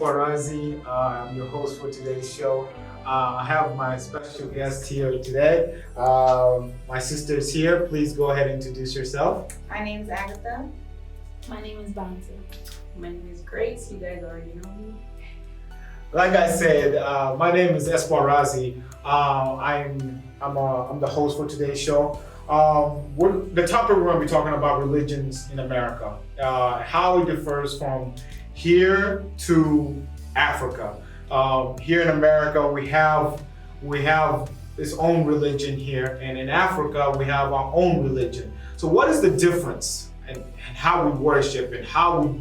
Esparrazi. I'm your host for today's show. I have my special guest here today. My sister is here. Please go ahead and introduce yourself. My name is Agatha. My name is Bonta. My name is Grace. You guys already know me. Like I said, my name is Esparrazi. I'm the host for today's show. The topic we're going to be talking about religions in America, how it differs from here to Africa. Here in America, we have its own religion here, and in Africa, we have our own religion. So, what is the difference, and how we worship, and how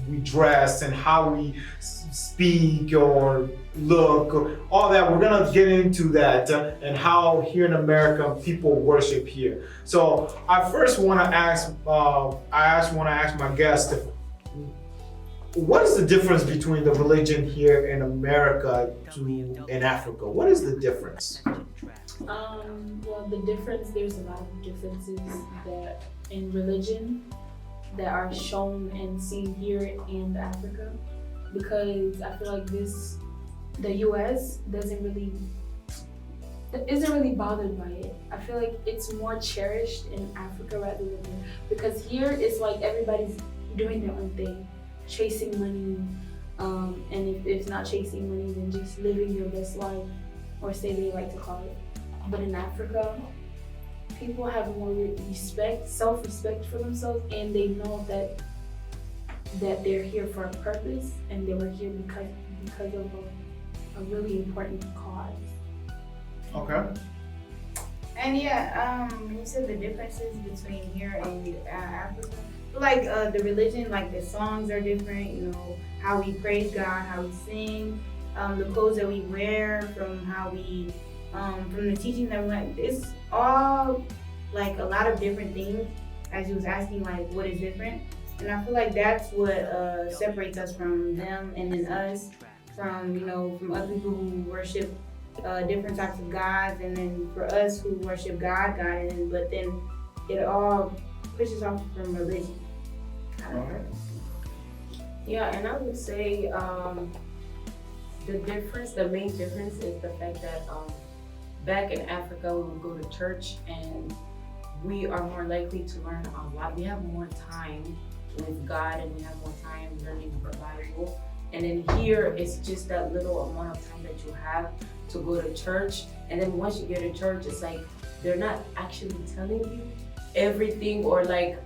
we dress, and how we speak or look, or all that? We're gonna get into that, and how here in America people worship here. So, I first want to ask, my guest, what is the difference between the religion here in America to in Africa? What is the difference? Well, the difference, there's a lot of differences that in religion that are shown and seen here in Africa, because I feel like the US isn't really bothered by it. I feel like it's more cherished in Africa rather than here, because here it's like everybody's doing their own thing, chasing money, and if it's not chasing money, then just living your best life, or say they like to call it. But in Africa, people have more respect, self-respect for themselves, and they know that they're here for a purpose, and they were here because of a really important cause. Okay. And you said the differences between here and Africa. Like the religion, like the songs are different, how we praise God, how we sing, the clothes that we wear, from how we, from the teaching that we learn. It's all like a lot of different things, as you was asking, like what is different. And I feel like that's what separates us from them, and then us from, from other people who worship different types of gods, and then for us who worship God, but then it all pushes off from religion. Yeah, and I would say the main difference is the fact that back in Africa, we would go to church and we are more likely to learn a lot. We have more time with God, and we have more time learning the Bible. And then here, it's just that little amount of time that you have to go to church. And then once you get to church, it's like they're not actually telling you everything, or like,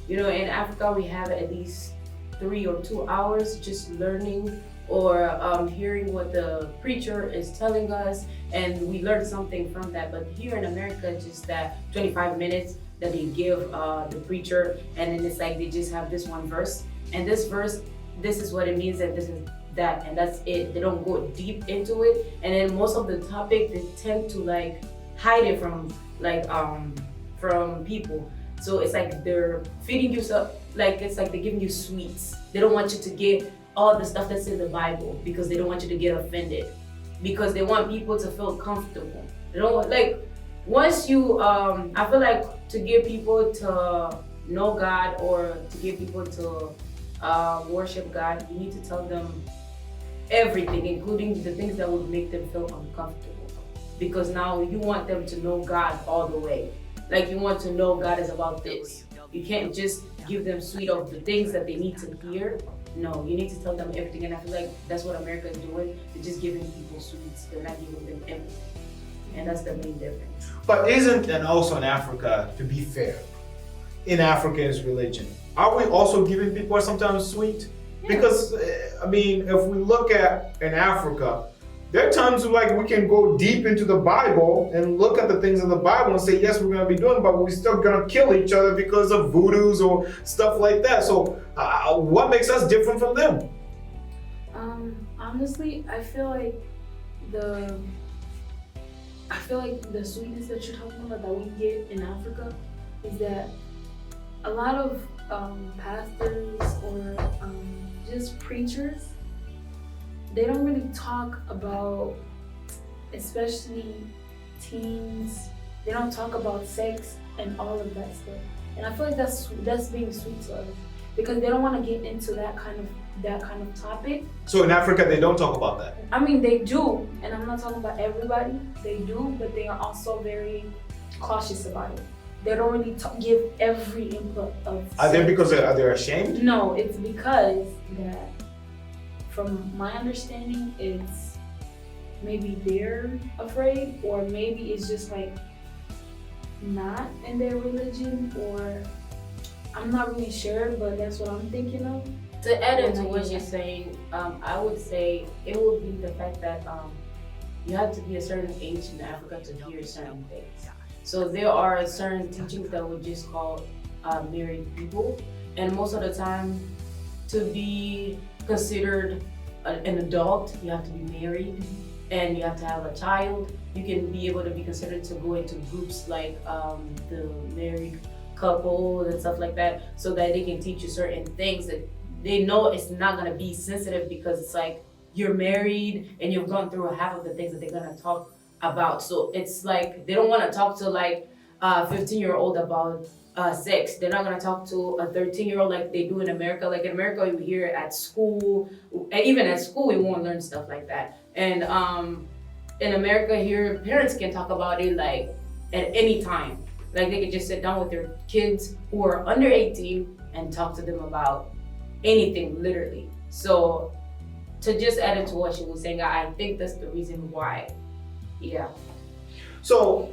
in Africa, we have at least 3 or 2 hours just learning or hearing what the preacher is telling us, and we learn something from that. But here in America, it's just that 25 minutes that they give the preacher, and then it's like they just have this one verse, and this verse, this is what it means, and this is that, and that's it. They don't go deep into it, and then most of the topic, they tend to like hide it from people. So it's like they're feeding you stuff, like it's like they're giving you sweets. They don't want you to get all the stuff that's in the Bible, because they don't want you to get offended, because they want people to feel comfortable. They don't want, like, once you, I feel like to get people to know God, or to get people to worship God, you need to tell them everything, including the things that would make them feel uncomfortable, because now you want them to know God all the way. Like, you want to know God is about this. You can't just give them sweet of the things that they need to hear. No, you need to tell them everything, and I feel like that's what America is doing. They're just giving people sweets. They're not giving them everything, and that's the main difference. But isn't, and also in Africa, to be fair, in Africa's religion, are we also giving people sometimes sweet? Yeah. Because, if we look at in Africa, there are times like we can go deep into the Bible and look at the things in the Bible and say, yes, we're going to be doing, but we're still going to kill each other because of voodoos or stuff like that. So what makes us different from them? Honestly, I feel like the sweetness that you're talking about that we get in Africa is that a lot of pastors or just preachers, they don't really talk about, especially teens, they don't talk about sex and all of that stuff. And I feel like that's being sweet to us, because they don't want to get into that kind of that kind of topic. So in Africa, they don't talk about that. I mean, they do, and I'm not talking about everybody. They do, but they are also very cautious about it. They don't really give every input of. Are they because are they ashamed? No, it's because that, from my understanding, it's maybe they're afraid, or maybe it's just like not in their religion, or I'm not really sure, but that's what I'm thinking of. To add into what you're saying, I would say it would be the fact that you have to be a certain age in Africa to hear certain things. So there are certain teachings that would just call married people, and most of the time, to be considered an adult, you have to be married and you have to have a child. You can be able to be considered to go into groups like the married couple and stuff like that, so that they can teach you certain things that they know it's not gonna be sensitive, because it's like you're married and you've gone through half of the things that they're gonna talk about. So it's like they don't want to talk to like a 15-year-old about sex. They're not gonna talk to a 13-year-old like they do in America. Like in America, you hear at school, and even at school, we won't learn stuff like that. And in America here, parents can talk about it like at any time. Like they can just sit down with their kids who are under 18 and talk to them about anything, literally. So to just add into what she was saying, I think that's the reason why. Yeah. So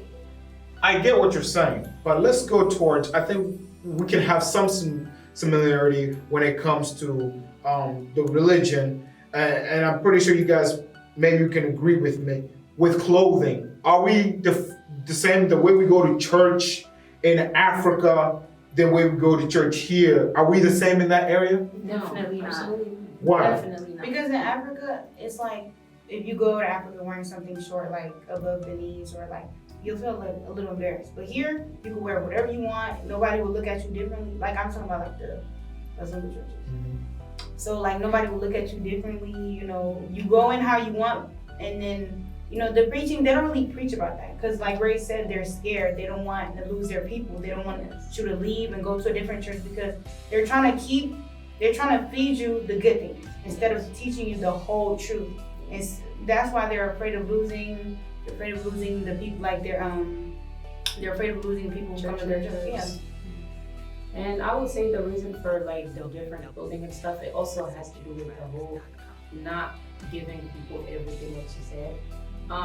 I get what you're saying, but let's go towards, I think we can have some similarity when it comes to the religion, and I'm pretty sure you guys, maybe you can agree with me, with clothing. Are we the same, the way we go to church in Africa, the way we go to church here? Are we the same in that area? Definitely not. Absolutely. Why? Definitely not. Because in Africa, it's like if you go to Africa wearing something short, like above the knees, or like you'll feel like a little embarrassed. But here, you can wear whatever you want. Nobody will look at you differently. Like I'm talking about like the Muslim churches. So like nobody will look at you differently. You know, you go in how you want, and then you know the preaching. They don't really preach about that because, like Ray said, they're scared. They don't want to lose their people. They don't want you to leave and go to a different church because they're trying to feed you the good things instead of teaching you the whole truth. And that's why they're afraid of losing. They're afraid of losing the people. Like they're afraid of losing people who come to their church. Yeah. And I would say the reason for like the different clothing and stuff, it also has to do with the whole not giving people everything that she said.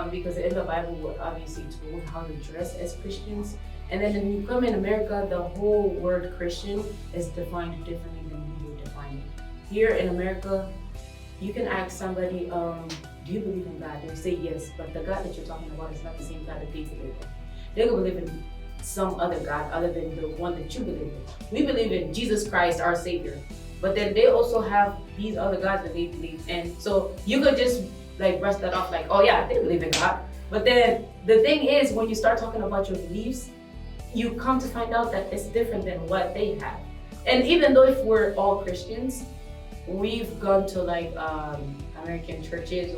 Because in the Bible, we're obviously told how to dress as Christians. And then when you come in America, the whole word Christian is defined differently than we would define it. Here in America, you can ask somebody, do you believe in God? They'll say yes, but the God that you're talking about is not the same God that they believe in. They could believe in some other God other than the one that you believe in. We believe in Jesus Christ, our Savior. But then they also have these other gods that they believe in. So you could just like brush that off like, oh yeah, they believe in God. But then the thing is, when you start talking about your beliefs, you come to find out that it's different than what they have. And even though if we're all Christians, we've gone to like American churches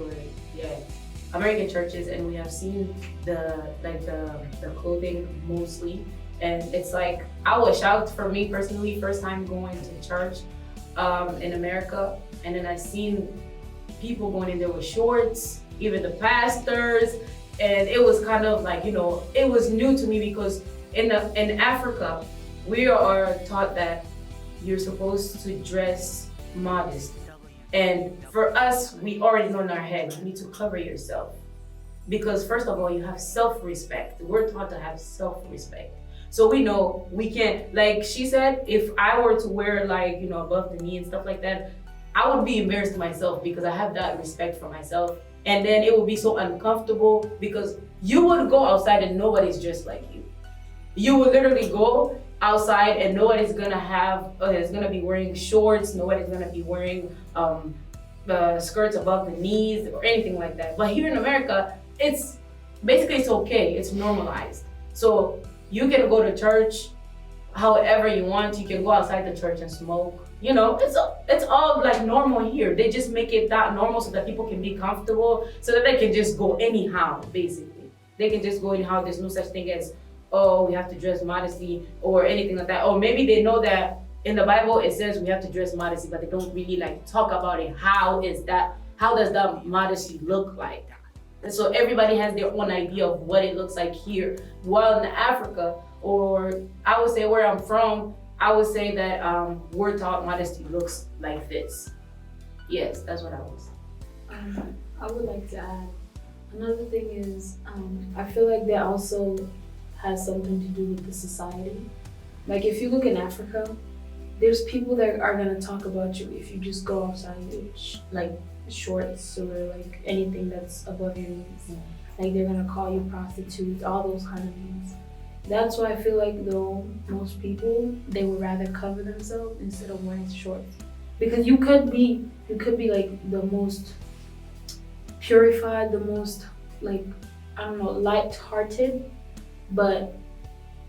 American churches, and we have seen the clothing mostly. And it's like, I was shocked for me personally, first time going to church in America. And then I seen people going in there with shorts, even the pastors. And it was kind of like, you know, it was new to me because in Africa, we are taught that you're supposed to dress modest. And for us, we already know in our head, you need to cover yourself. Because first of all, you have self-respect. We're taught to have self-respect. So we know we can't, like she said, if I were to wear like, you know, above the knee and stuff like that, I would be embarrassed to myself because I have that respect for myself. And then it would be so uncomfortable because you would go outside and nobody's just like you. You would literally go outside and nobody's gonna be wearing shorts, nobody's gonna be wearing skirts above the knees or anything like that. But here in America, it's okay, it's normalized. So you can go to church however you want, you can go outside the church and smoke. You know, it's all like normal here. They just make it that normal so that people can be comfortable, so that they can just go anyhow, basically. They can just go anyhow. There's no such thing as, oh, we have to dress modestly or anything like that. Or maybe they know that in the Bible it says we have to dress modesty, but they don't really like talk about it. How does that modesty look like? And so everybody has their own idea of what it looks like here. While in Africa, or I would say where I'm from, I would say that we're taught modesty looks like this. Yes, that's what I was. I would like to add, another thing is, I feel like that also has something to do with the society. Like if you look in Africa, there's people that are gonna talk about you if you just go outside with like shorts or like anything that's above your knees. Like they're gonna call you prostitutes, all those kind of things. That's why I feel like though most people, they would rather cover themselves instead of wearing shorts. Because you could be like the most purified, the most like, I don't know, light-hearted, but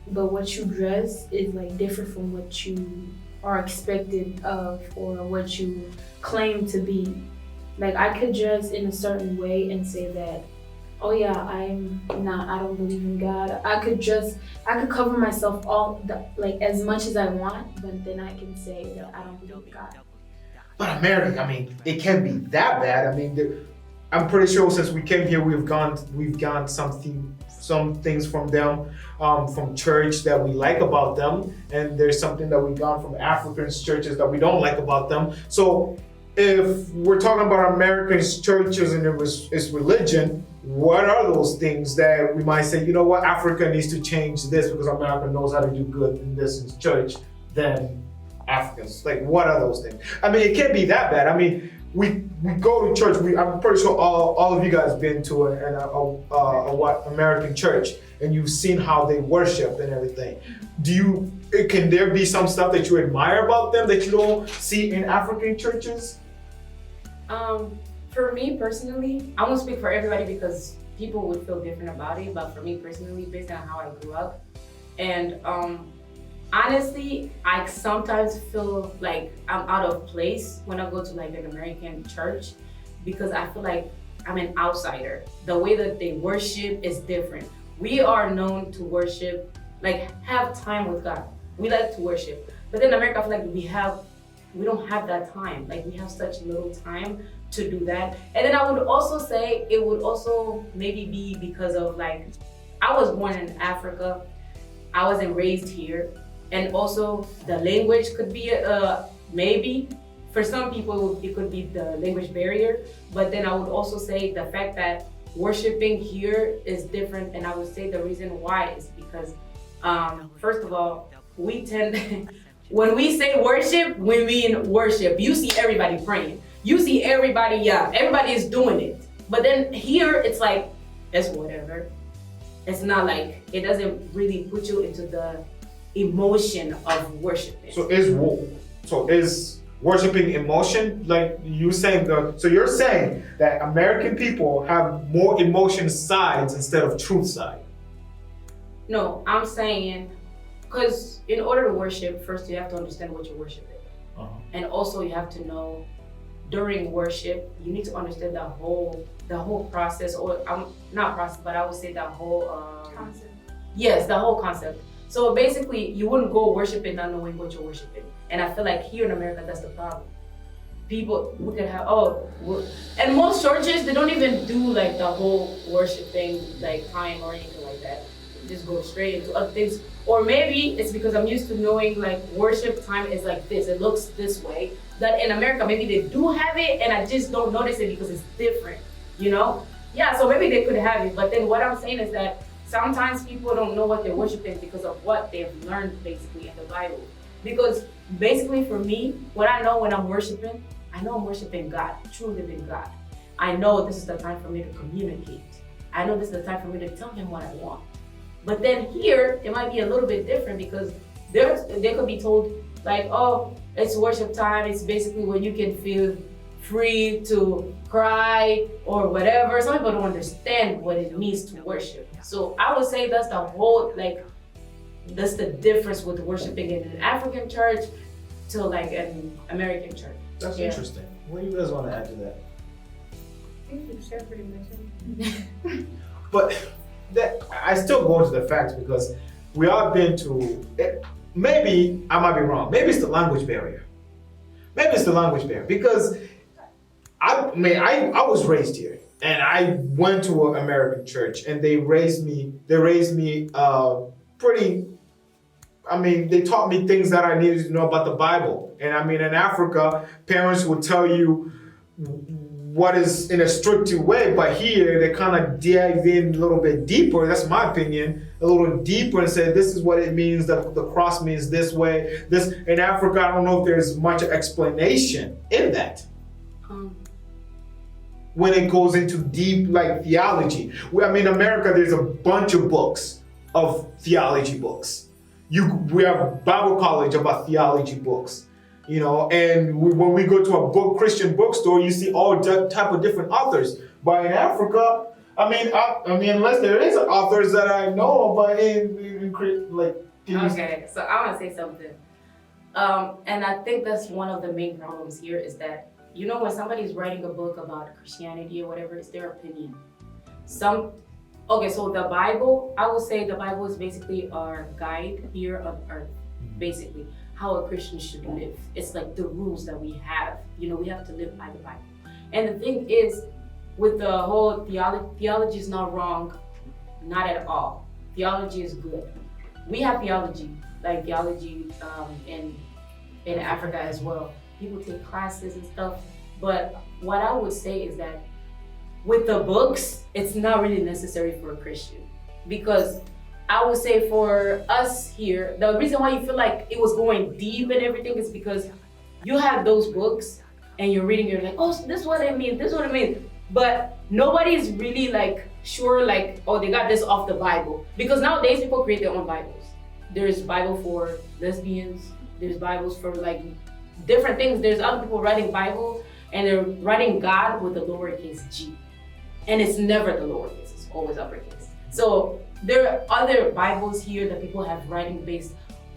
what you dress is like different from what you are expected of or what you claim to be. Like I could dress in a certain way and say that, oh yeah, I don't believe in God. I could cover myself like as much as I want, but then I can say that I don't believe in God. But America, I mean, it can't be that bad. I mean, I'm pretty sure since we came here, we've gone some things from them, from church that we like about them, and there's something that we've gone from African churches that we don't like about them. So if we're talking about American churches and it's religion, what are those things that we might say, you know what, Africa needs to change this because America knows how to do good in this in church than Africans? Like, what are those things? I mean, it can't be that bad. I mean, we go to church. I'm pretty sure all of you guys been to a American church, and you've seen how they worship and everything. Can there be some stuff that you admire about them that you don't see in African churches? For me personally, I won't speak for everybody because people would feel different about it, but for me personally, based on how I grew up, and honestly, I sometimes feel like I'm out of place when I go to like an American church because I feel like I'm an outsider. The way that they worship is different. We are known to worship, like have time with God. We like to worship. But in America, I feel like we don't have that time. Like we have such little time to do that. And then I would also say it would also maybe be because of like, I was born in Africa. I wasn't raised here. And also the language could be maybe. For some people, it could be the language barrier. But then I would also say the fact that worshiping here is different. And I would say the reason why is because, first of all, we tend, when we say worship, we mean worship. You see everybody praying. You see everybody is doing it. But then here, it's like, it's whatever. It's not like, it doesn't really put you into the emotion of worshiping. So is worshiping emotion? Like you saying so you're saying that American people have more emotion sides instead of truth side? No, I'm saying, because in order to worship, first you have to understand what you're worshiping. And also you have to know during worship, you need to understand the whole process, or not process, but I would say the whole Concept. Yes, the whole concept. So basically, you wouldn't go worshiping not knowing what you're worshiping. And I feel like here in America, that's the problem. People, we could have, and most churches, they don't even do like the whole worship thing, like time or anything like that. They just go straight into other things. Or maybe it's because I'm used to knowing like worship time is like this, it looks this way. That in America, maybe they do have it and I just don't notice it because it's different, you know? Yeah, so maybe they could have it. But then what I'm saying is that sometimes people don't know what they're worshiping because of what they've learned basically in the Bible. Because basically for me, what I know when I'm worshiping, I know I'm worshiping God, true living God. I know this is the time for me to communicate. I know this is the time for me to tell him what I want. But then here, it might be a little bit different because they could be told like, oh, it's worship time. It's basically when you can feel free to cry or whatever. Some people don't understand what it means to worship. So I would say that's that's the difference with worshiping in an African church to like an American church. That's interesting. What do you guys want to add to that? I think you said pretty much. But I still go to the facts because we all been to, maybe I might be wrong. Maybe it's the language barrier. Maybe it's the language barrier because I was raised here and I went to an American church and they raised me pretty. I mean, they taught me things that I needed to know about the Bible. And I mean, in Africa, parents would tell you what is in a stricter way, but here they kind of dive in a little bit deeper. That's my opinion, a little deeper and say, this is what it means. The cross means this way. This in Africa, I don't know if there's much explanation in that. When it goes into deep like theology. I mean, in America, there's a bunch of books of theology books. We have Bible college about theology books, you know, and when we go to a Christian bookstore, you see all type of different authors. But in Africa, I mean, unless there is authors that I know, but Okay, so I want to say something. And I think that's one of the main problems here is that, you know, when somebody's writing a book about Christianity or whatever, it's their opinion. Okay, so the Bible, I would say the Bible is basically our guide here on earth, basically, how a Christian should live. It's like the rules that we have. You know, we have to live by the Bible. And the thing is, with the whole theology is not wrong, not at all. Theology is good. We have theology, like theology in Africa as well. People take classes and stuff. But what I would say is that with the books, it's not really necessary for a Christian. Because I would say for us here, the reason why you feel like it was going deep and everything is because you have those books and you're reading, you're like, oh, this is what it means, this is what it means. But nobody's really like sure, like, oh, they got this off the Bible. Because nowadays people create their own Bibles. There's Bible for lesbians, there's Bibles for like different things. There's other people writing Bible and they're writing God with the lowercase g. And it's never the lowercase, it's always uppercase. So there are other Bibles here that people have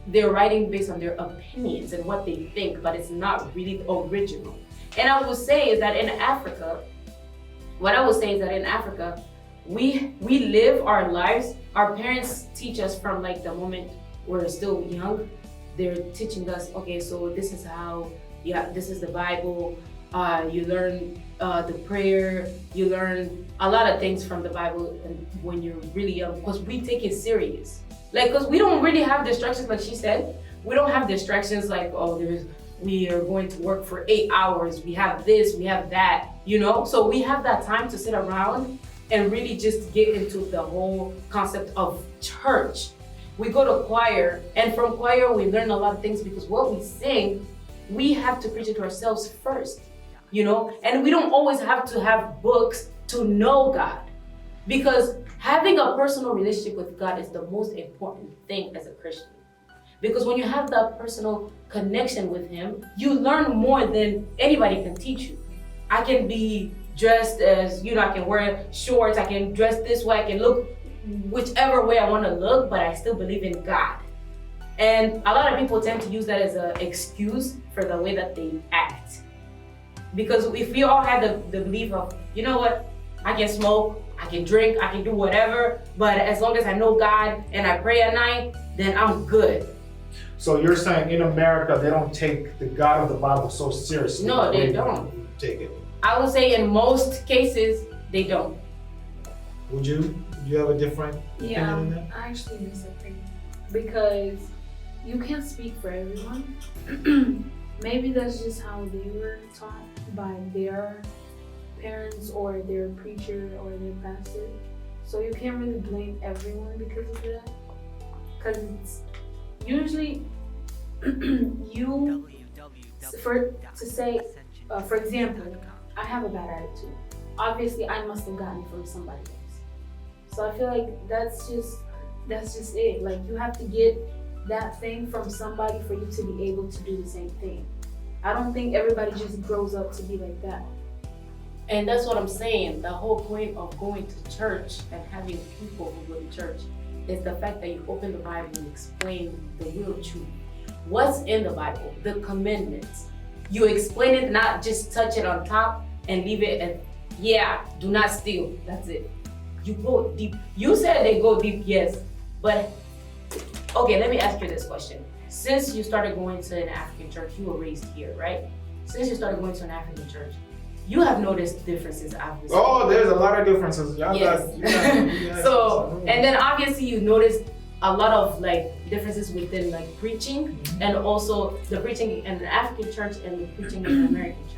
they're writing based on their opinions and what they think, but it's not really original. And I would say is that in Africa, we live our lives. Our parents teach us from like the moment we're still young. They're teaching us, okay, so this is how, this is the Bible. You learn the prayer, you learn a lot of things from the Bible and when you're really young, because we take it serious. Like, because we don't really have distractions, like she said. We don't have distractions like, we are going to work for 8 hours, we have this, we have that, you know? So we have that time to sit around and really just get into the whole concept of church. We go to choir, and from choir we learn a lot of things because what we sing, we have to preach it to ourselves first. You know, and we don't always have to have books to know God, because having a personal relationship with God is the most important thing as a Christian. Because when you have that personal connection with Him, you learn more than anybody can teach you. I can be dressed as, you know, I can wear shorts, I can dress this way, I can look whichever way I want to look, but I still believe in God. And a lot of people tend to use that as an excuse for the way that they act. Because if we all had the belief of, you know what, I can smoke, I can drink, I can do whatever, but as long as I know God and I pray at night, then I'm good. So you're saying in America, they don't take the God of the Bible so seriously? No, they don't. Take it. I would say in most cases, they don't. Would you? Do you have a different opinion on that? I actually disagree. Because you can't speak for everyone. Maybe that's just how they were taught by their parents or their preacher or their pastor. So you can't really blame everyone because of that. Because it's usually for example, I have a bad attitude. Obviously, I must have gotten it from somebody else. So I feel like that's just it. Like, you have to get that thing from somebody for you to be able to do the same thing. I don't think everybody just grows up to be like that. And that's what I'm saying. The whole point of going to church and having people who go to church is the fact that you open the Bible and explain the real truth. What's in the Bible? The commandments. You explain it, not just touch it on top and leave it and, do not steal. That's it. You go deep. You said they go deep, yes. But, okay, let me ask you this question. since you started going to an African church, you were raised here, right? Since you started going to an African church, you have noticed differences, obviously. Oh, there's a lot of differences. Yes. Yes. So, and then obviously you noticed a lot of like differences within like preaching, and also the preaching in the African church and the preaching in the American church.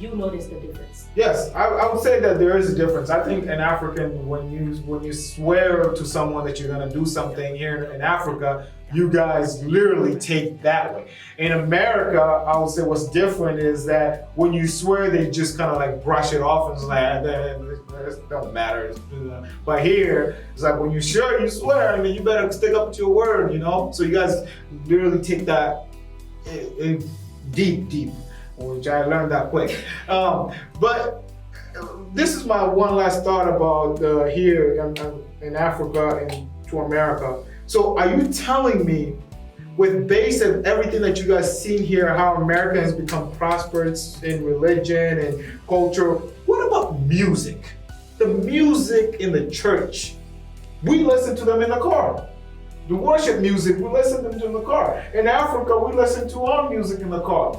You notice the difference. Yes, I would say that there is a difference. I think in African, when you swear to someone that you're gonna do something here in Africa, you guys literally take that way. In America, I would say what's different is that when you swear, they just kind of like brush it off and it's like, it don't matter. But here, it's like when you sure you swear, I mean, you better stick up to your word, you know? So you guys literally take that deep, which I learned that quick. But this is my one last thought about here in Africa and to America. So are you telling me, with base of everything that you guys seen here, how America has become prosperous in religion and culture, what about music? The music in the church, we listen to them in the car. The worship music, we listen to them in the car. In Africa, we listen to our music in the car.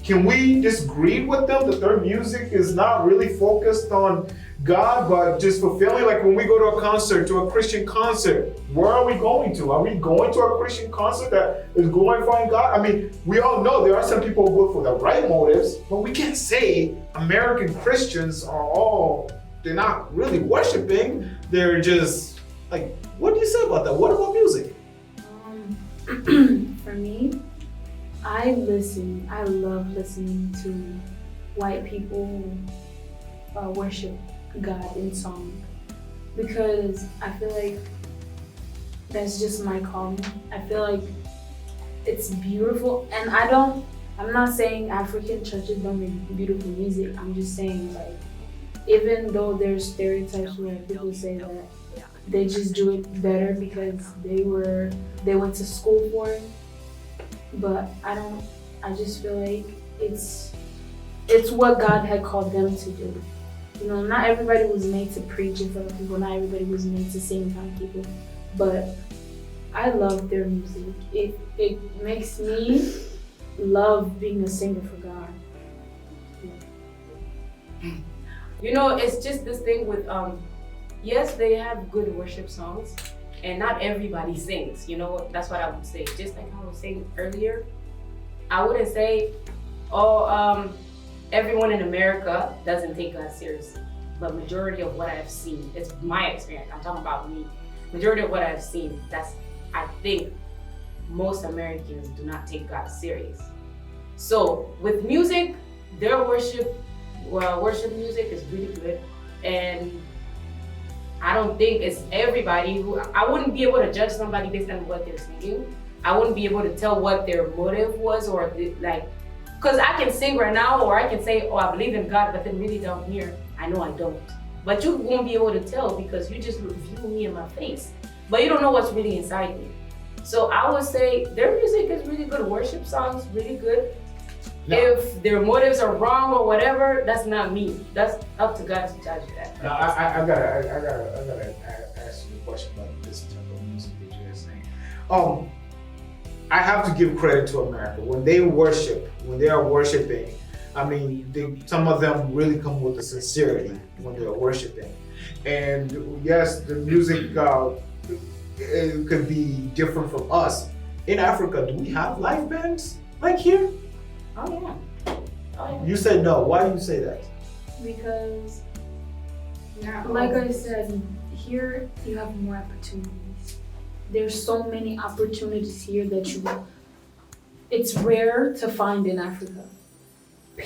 Can we disagree with them that their music is not really focused on God, but just fulfilling? Like when we go to a concert, to a Christian concert, where are we going to? Are we going to a Christian concert that is glorifying God? I mean, we all know there are some people who go for the right motives, but we can't say American Christians they're not really worshiping. They're just like, what do you say about that? What about music? For me, I love listening to white people worship God in song, because I feel like that's just my calling. I feel like it's beautiful, and I'm not saying African churches don't make beautiful music. I'm just saying, like, even though there's stereotypes where people say that they just do it better because they went to school for it. But I just feel like it's what God had called them to do. You know, not everybody was made to preach in front of people, not everybody was made to sing in front of people, but I love their music. It makes me love being a singer for God. You know, it's just this thing with, yes, they have good worship songs, and not everybody sings, you know, that's what I would say. Just like I was saying earlier, I wouldn't say, everyone in America doesn't take God seriously. But majority of what I've seen, it's my experience, I'm talking about me. Majority of what I've seen, I think most Americans do not take God serious. So with music, their worship music is really good. And I don't think it's everybody I wouldn't be able to judge somebody based on what they're singing. I wouldn't be able to tell what their motive was, or because I can sing right now, or I can say, I believe in God, but then really down here, I know I don't. But you won't be able to tell because you just view me in my face, but you don't know what's really inside me. So I would say their music is really good, worship songs, really good. No. If their motives are wrong or whatever, that's not me. That's up to God to judge that. Now, I gotta ask you a question about this type of music that you're saying. I have to give credit to America. When they are worshiping, I mean, some of them really come with a sincerity when they're worshiping. And yes, the music it could be different from us. In Africa, do we have live bands like here? Oh yeah. You said no. Why do you say that? Because, like I said, here you have more opportunities. There's so many opportunities here that it's rare to find in Africa.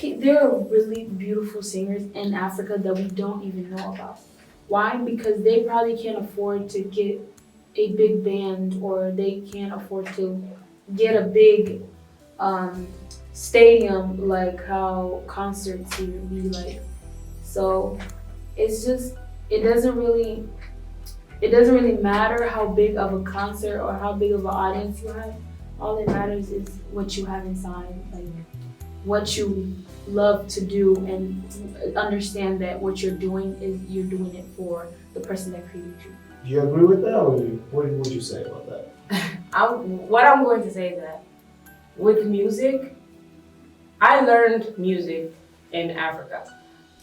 There are really beautiful singers in Africa that we don't even know about. Why? Because they probably can't afford to get a big band, or they can't afford to get a big stadium like how concerts here be like. So it's just, it doesn't really matter how big of a concert or how big of an audience you have. All that matters is what you have inside, like what you love to do, and understand that what you're doing you're doing it for the person that created you. Do you agree with that, or what would you say about that? what I'm going to say is that with music, I learned music in Africa.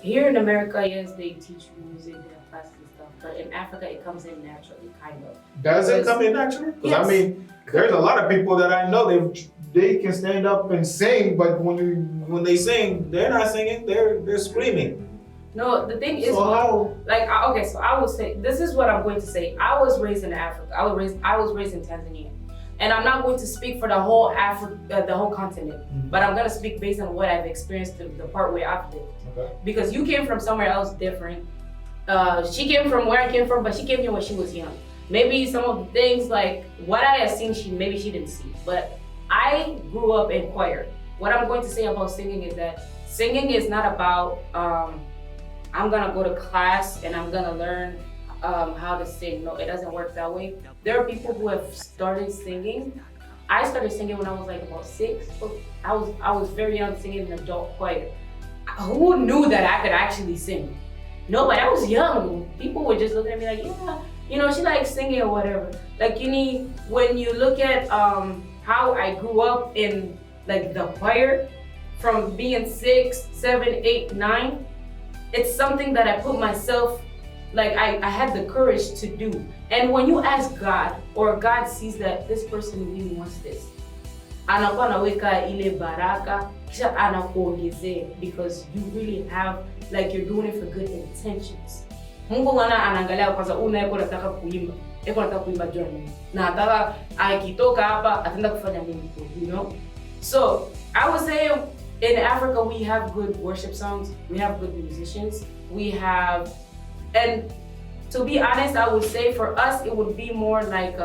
Here in America, yes, they teach you music, they have classes and stuff, but in Africa, it comes in naturally, kind of. Does it come in naturally? Because Yes. I mean, there's a lot of people that I know they can stand up and sing, but when they sing, they're not singing, they're screaming. No, the thing is, So how? like, okay, so I would say, this is what I'm going to say. I was raised in Africa. I was raised in Tanzania. And I'm not going to speak for the whole the whole continent, but I'm gonna speak based on what I've experienced, the part where I've lived. Okay. Because you came from somewhere else different. She came from where I came from, but she came here when she was young. Maybe some of the things like what I have seen, she didn't see. But I grew up in choir. What I'm going to say about singing is that singing is not about I'm gonna go to class and I'm gonna learn how to sing. No, it doesn't work that way. There are people who have started singing. I started singing when I was like about 6. I was very young, singing in an adult choir. Who knew that I could actually sing? Nobody. I was young. People were just looking at me like, yeah, you know, she likes singing or whatever. Like when you look at how I grew up in like the choir, from being 6, 7, 8, 9, it's something that I put myself. Like I had the courage to do. And when you ask God, or God sees that this person really wants this, anakuwa anaweka ile baraka, kisha anakuongezea, because you really have, like, you're doing it for good intentions. Mungu anaangalia kwanza unayeko nataka kuimba. Eko nataka kuimba German. Na nataka akitoka hapa ataenda kufanya nini, you know? So, I would say in Africa we have good worship songs, we have good musicians, we have. And to be honest, I would say for us, it would be more like,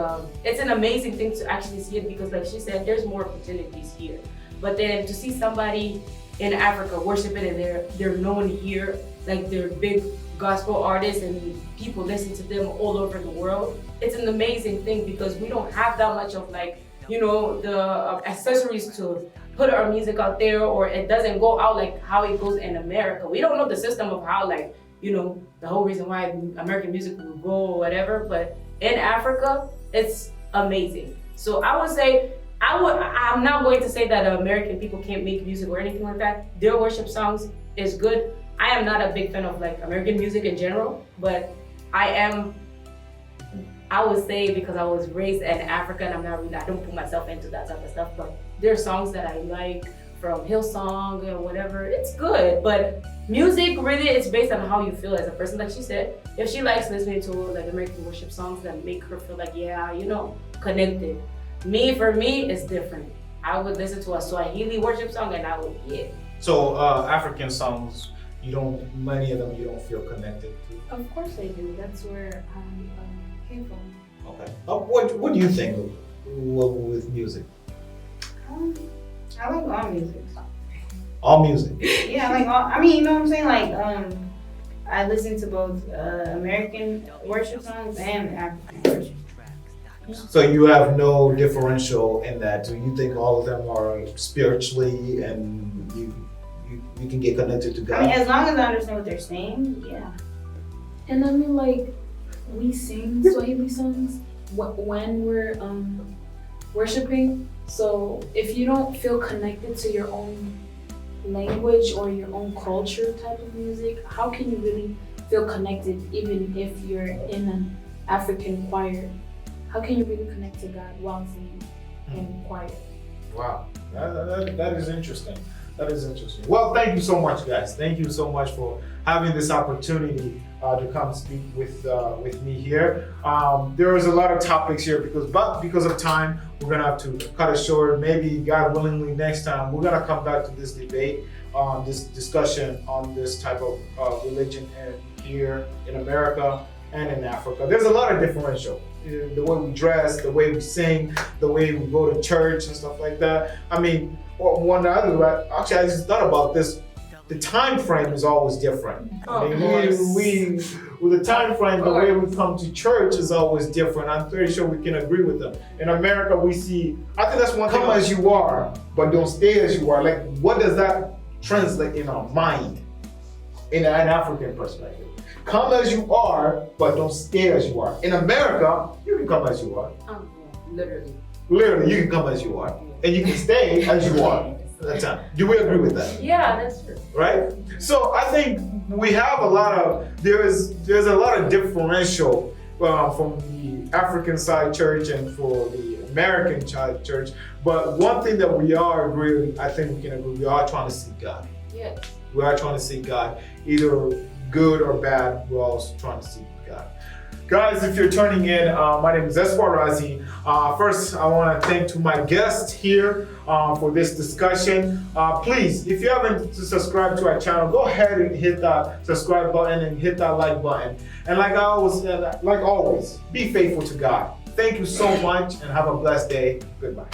it's an amazing thing to actually see it, because like she said, there's more opportunities here. But then to see somebody in Africa worshiping and they're known here, like they're big gospel artists and people listen to them all over the world, it's an amazing thing, because we don't have that much of, like, you know, the accessories to put our music out there, or it doesn't go out like how it goes in America. We don't know the system of how, like, you know, the whole reason why American music will go or whatever, but in Africa, it's amazing. So I would say, I'm not going to say that American people can't make music or anything like that. Their worship songs is good. I am not a big fan of like American music in general, but I would say, because I was raised in Africa and I don't put myself into that type of stuff, but there are songs that I like from Hillsong or whatever. It's good, but music really is based on how you feel as a person. Like she said, if she likes listening to like American worship songs that make her feel like, yeah, you know, connected. For me, it's different. I would listen to a Swahili worship song and I would get. So African songs, many of them you don't feel connected to. Of course I do. That's where I came from. Okay. What do you think with music? I like all music. All music. Yeah, like all. I mean, you know what I'm saying? Like, I listen to both American worship songs and African worship. So you have no differential in that. Do you think all of them are spiritually and you can get connected to God? I mean, as long as I understand what they're saying, yeah. And I mean, like, we sing Swahili songs when we're worshiping. So if you don't feel connected to your own language or your own culture type of music, how can you really feel connected even if you're in an African choir? How can you really connect to God while singing in choir? Wow, that is interesting. That is interesting. Well, thank you so much, guys. Thank you so much for having this opportunity to come speak with me here. There is a lot of topics here, because of time, we're gonna have to cut it short. Maybe, God willingly, next time we're gonna come back to this debate, this discussion on this type of religion here in America and in Africa. There's a lot of differential. The way we dress, the way we sing, the way we go to church and stuff like that. I mean, actually, I just thought about this. The time frame is always different. I mean, we with the time frame, the way we come to church is always different. I'm pretty sure we can agree with them. In America, we see, I think that's one thing. Come as you are, but don't stay as you are. Like, what does that translate in our mind, in an African perspective? Come as you are, but don't stay as you are. In America, you can come as you are. Literally. Literally, you can come as you are, and you can stay as you are at that time. Do we agree with that? Yeah, that's true. Right? So I think we have there's a lot of differential from the African side church and for the American side church. But one thing that we are agreeing, I think we can agree, we are trying to seek God. Yes. We are trying to seek God, either good or bad. We're all trying to seek God. Guys, if you're turning in, my name is Espoir Razi. First, I want to thank to my guest here for this discussion. Please, if you haven't subscribed to our channel, go ahead and hit that subscribe button and hit that like button. And like always, be faithful to God. Thank you so much and have a blessed day. Goodbye.